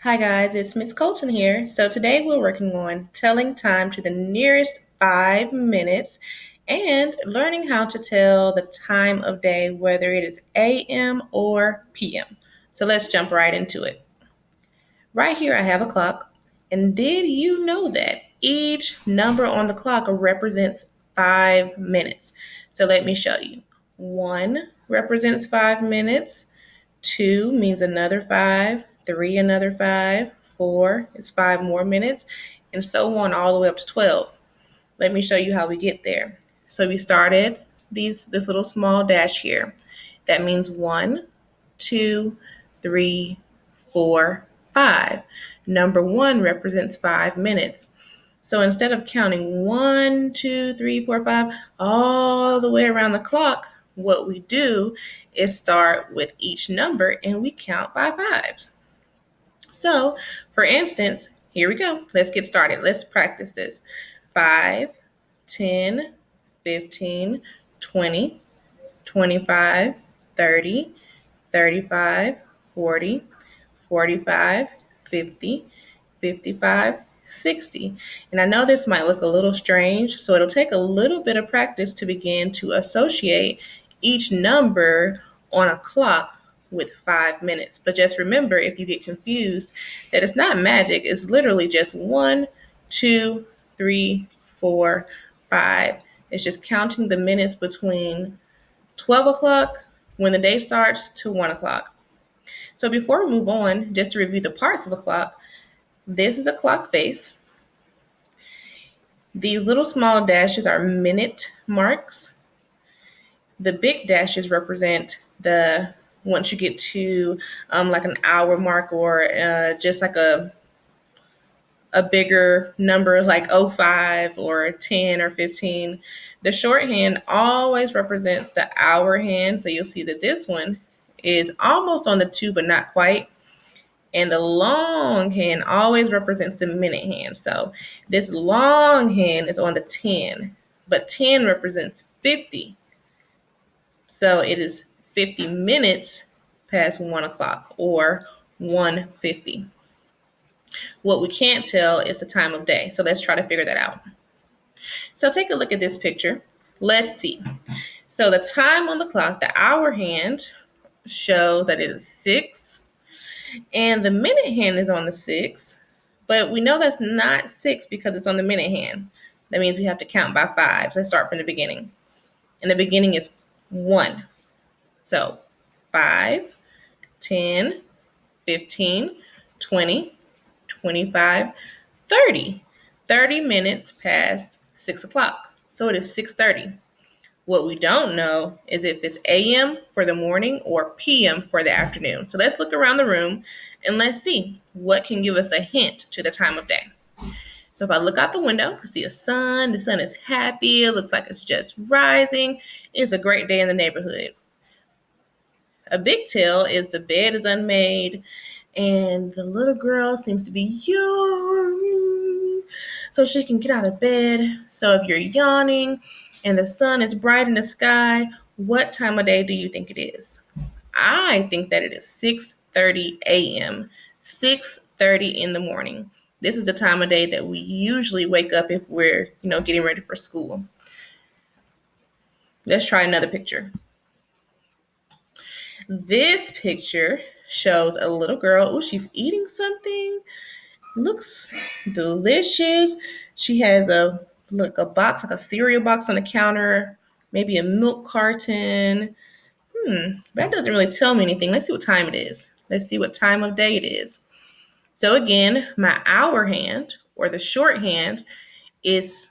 Hi guys, it's Miss Colton here. So today we're working on telling time to the nearest 5 minutes and learning how to tell the time of day, whether it is AM or PM. So let's jump right into it. Right here I have a clock, and did you know that each number on the clock represents 5 minutes? So let me show you. 1 represents 5 minutes. 2 means another 5, 3 another 5, 4 is 5 more minutes, and so on all the way up to 12. Let me show you how we get there. So we started this little small dash here. That means 1, 2, 3, 4, 5. Number 1 represents 5 minutes. So instead of counting 1, 2, 3, 4, 5 all the way around the clock, what we do is start with each number and we count by fives. So, for instance, here we go. Let's get started. Let's practice this. 5, 10, 15, 20, 25, 30, 35, 40, 45, 50, 55, 60. And I know this might look a little strange, so it'll take a little bit of practice to begin to associate each number on a clock with 5 minutes. But just remember, if you get confused, that it's not magic. It's literally just 1, 2, 3, 4, 5. It's just counting the minutes between 12 o'clock when the day starts to 1 o'clock. So before we move on, just to review the parts of a clock, this is a clock face. These little small dashes are minute marks. The big dashes represent the once you get to like an hour mark or just like a bigger number like 05 or 10 or 15. The shorthand always represents the hour hand. So you'll see that this one is almost on the 2, but not quite. And the long hand always represents the minute hand. So this long hand is on the 10, but 10 represents 50. So it is 50 minutes past 1 o'clock or 1:50. What we can't tell is the time of day. So let's try to figure that out. So take a look at this picture. Let's see. So the time on the clock, the hour hand shows that it is 6. And the minute hand is on the 6, but we know that's not 6 because it's on the minute hand. That means we have to count by fives. Let's start from the beginning. And the beginning is 1. So 5, 10, 15, 20, 25, 30. 30 minutes past 6 o'clock. So it is 6:30. What we don't know is if it's AM for the morning or PM for the afternoon. So let's look around the room and let's see what can give us a hint to the time of day. So if I look out the window, I see a sun. The sun is happy. It looks like it's just rising. It's a great day in the neighborhood. A big tell is the bed is unmade and the little girl seems to be yawning so she can get out of bed. So if you're yawning and the sun is bright in the sky, what time of day do you think it is? I think that it is 6:30 a.m. 6:30 in the morning. This is the time of day that we usually wake up if we're, getting ready for school. Let's try another picture. This picture shows a little girl. Oh, she's eating something. Looks delicious. She has a box, like a cereal box on the counter, maybe a milk carton. That doesn't really tell me anything. Let's see what time it is. Let's see what time of day it is. So again, my hour hand or the shorthand is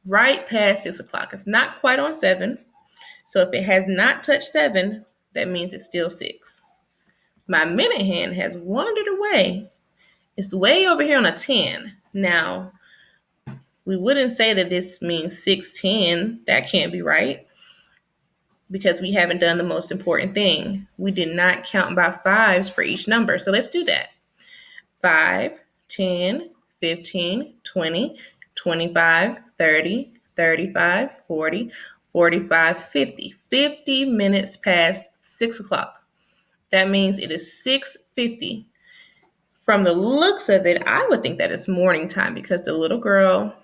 right past 6 o'clock. It's not quite on 7. So if it has not touched 7, that means it's still 6. My minute hand has wandered away. It's way over here on a 10. Now, we wouldn't say that this means 6:10. That can't be right because we haven't done the most important thing. We did not count by fives for each number. So let's do that. 5, 10, 15, 20, 25, 30, 35, 40, 45, 50. 50 minutes past 6 o'clock. That means it is 6:50. From the looks of it, I would think that it's morning time because the little girl,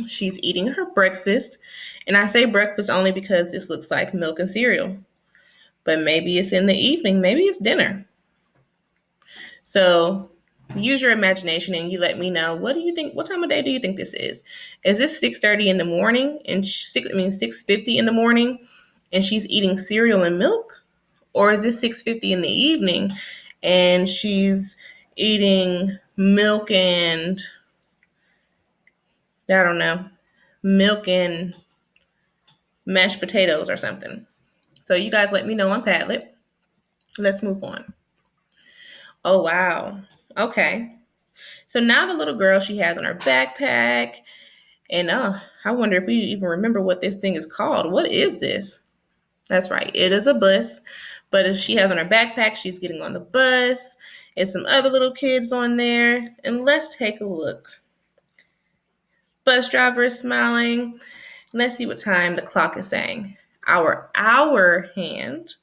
she's eating her breakfast. And I say breakfast only because this looks like milk and cereal. But maybe it's in the evening, maybe it's dinner. So use your imagination and you let me know, what do you think, what time of day do you think this is? Is this 6:30 in the morning and 6:50 in the morning and she's eating cereal and milk? Or is this 6:50 in the evening and she's eating milk and, I don't know, milk and mashed potatoes or something? So you guys let me know on Padlet. Let's move on. Oh, wow. Okay. So now the little girl, she has on her backpack. And I wonder if we even remember what this thing is called. What is this? That's right. It is a bus. But if she has on her backpack, she's getting on the bus. And some other little kids on there. And let's take a look. Bus driver is smiling. Let's see what time the clock is saying. Our hour hand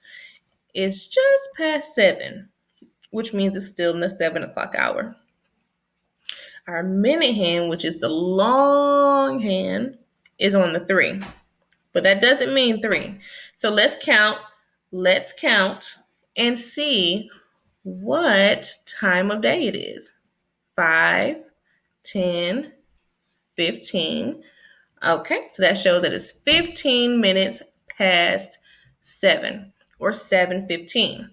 is just past 7, which means it's still in the 7 o'clock hour. Our minute hand, which is the long hand, is on the 3. But that doesn't mean 3. So let's count. Let's count and see what time of day it is. 5, 10, 15. Okay, so that shows that it's 15 minutes past 7 or 7:15.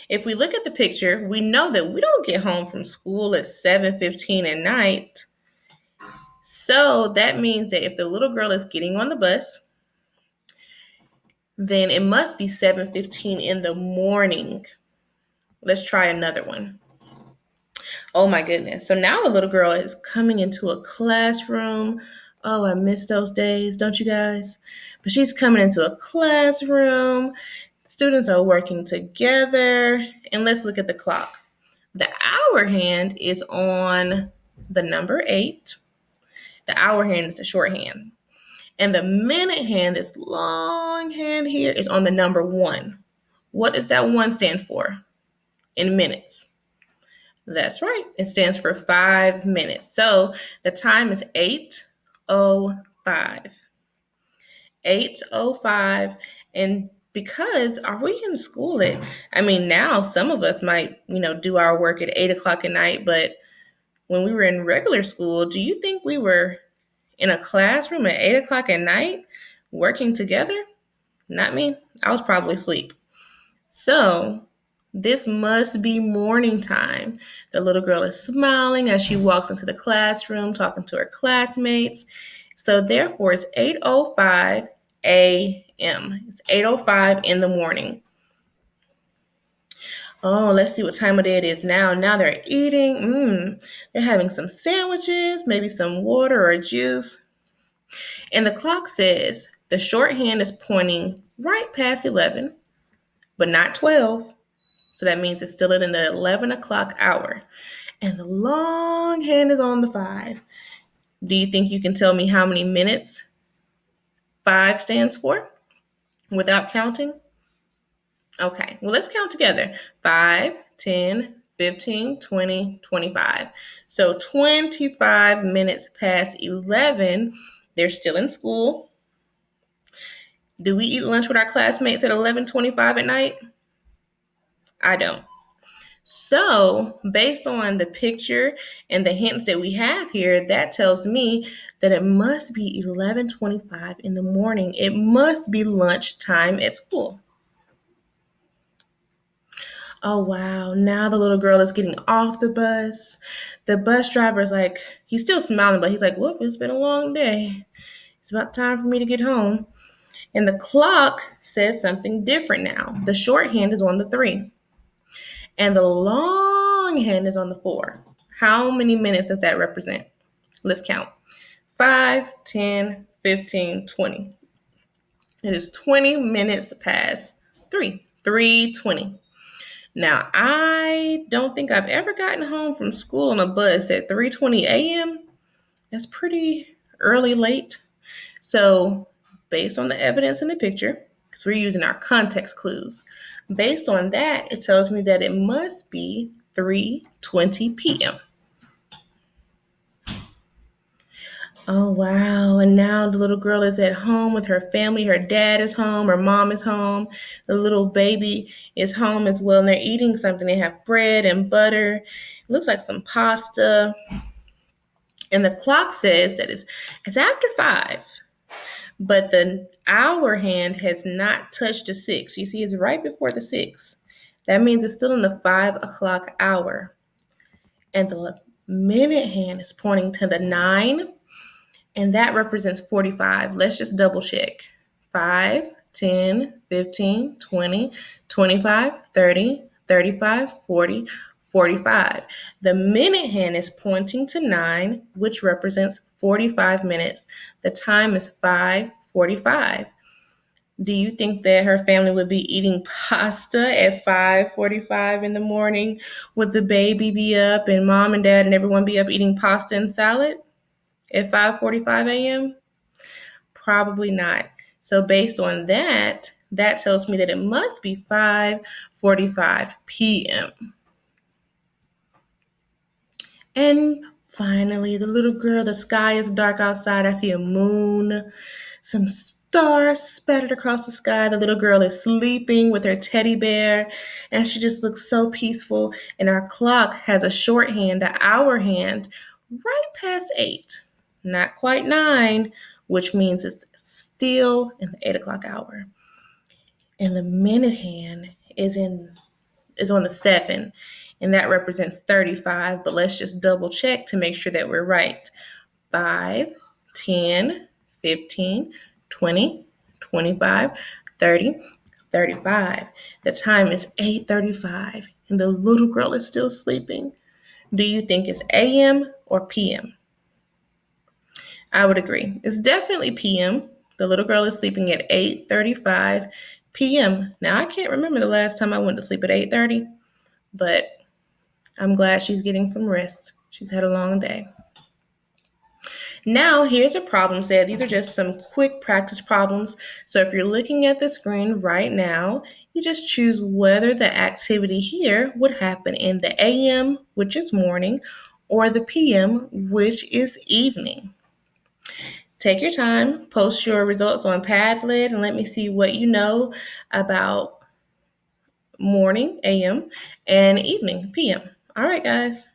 If we look at the picture, we know that we don't get home from school at 7:15 at night. So that means that if the little girl is getting on the bus, then it must be 7:15 in the morning. Let's try another one. Oh my goodness. So now the little girl is coming into a classroom. Oh, I miss those days, don't you guys? But she's coming into a classroom. Students are working together. And let's look at the clock. The hour hand is on the number 8. The hour hand is the shorthand. And the minute hand, this long hand here, is on the number 1. What does that 1 stand for in minutes? That's right. It stands for 5 minutes. So the time is 8:05. 8:05. And because are we in school now some of us might, do our work at 8 o'clock at night, but when we were in regular school, do you think we were in a classroom at 8 o'clock at night working together? Not me. I was probably asleep. So this must be morning time. The little girl is smiling as she walks into the classroom, talking to her classmates. So therefore, it's 8:05 a.m. It's 8:05 in the morning. Oh, let's see what time of day it is now. Now they're eating. They're having some sandwiches, maybe some water or juice. And the clock says the shorthand is pointing right past 11, but not 12. So that means it's still in the 11 o'clock hour. And the long hand is on the 5. Do you think you can tell me how many minutes 5 stands for without counting? Okay, well, let's count together. 5, 10, 15, 20, 25. So 25 minutes past 11, they're still in school. Do we eat lunch with our classmates at 11:25 at night? I don't. So, based on the picture and the hints that we have here, that tells me that it must be 11:25 in the morning. It must be lunchtime at school. Oh, wow. Now the little girl is getting off the bus. The bus driver is like, he's still smiling, but he's like, whoop, it's been a long day. It's about time for me to get home. And the clock says something different now. The shorthand is on the 3. And the long hand is on the 4. How many minutes does that represent? Let's count. 5, 10, 15, 20. It is 20 minutes past 3. 3:20. Now, I don't think I've ever gotten home from school on a bus at 3:20 a.m. That's pretty early late. So, based on the evidence in the picture, because we're using our context clues, based on that, it tells me that it must be 3:20 p.m. Oh, wow. And now the little girl is at home with her family. Her dad is home. Her mom is home. The little baby is home as well. And they're eating something. They have bread and butter. It looks like some pasta. And the clock says that it's after 5. But the hour hand has not touched the 6. You see, it's right before the 6. That means it's still in the 5 o'clock hour. And the minute hand is pointing to the 9, and that represents 45. Let's just double check. 5, 10, 15, 20, 25, 30, 35, 40, 45. The minute hand is pointing to 9, which represents 45 minutes. The time is 5:45. Do you think that her family would be eating pasta at 5:45 in the morning? Would the baby be up and mom and dad and everyone be up eating pasta and salad at 5:45 a.m.? Probably not. So based on that, that tells me that it must be 5:45 p.m. And finally, the little girl, the sky is dark outside. I see a moon, some stars spattered across the sky. The little girl is sleeping with her teddy bear, and she just looks so peaceful. And our clock has a shorthand, an hour hand, right past 8. Not quite 9, which means it's still in the 8 o'clock hour. And the minute hand is on the 7, and that represents 35. But let's just double check to make sure that we're right. 5, 10, 15, 20, 25, 30, 35. The time is 8:35, and the little girl is still sleeping. Do you think it's AM or PM? I would agree. It's definitely PM. The little girl is sleeping at 8:35 p.m. Now, I can't remember the last time I went to sleep at 8:30, but I'm glad she's getting some rest. She's had a long day. Now, here's a problem set. These are just some quick practice problems. So if you're looking at the screen right now, you just choose whether the activity here would happen in the AM, which is morning, or the PM, which is evening. Take your time, post your results on Padlet, and let me see what you know about morning, AM, and evening, PM. All right, guys.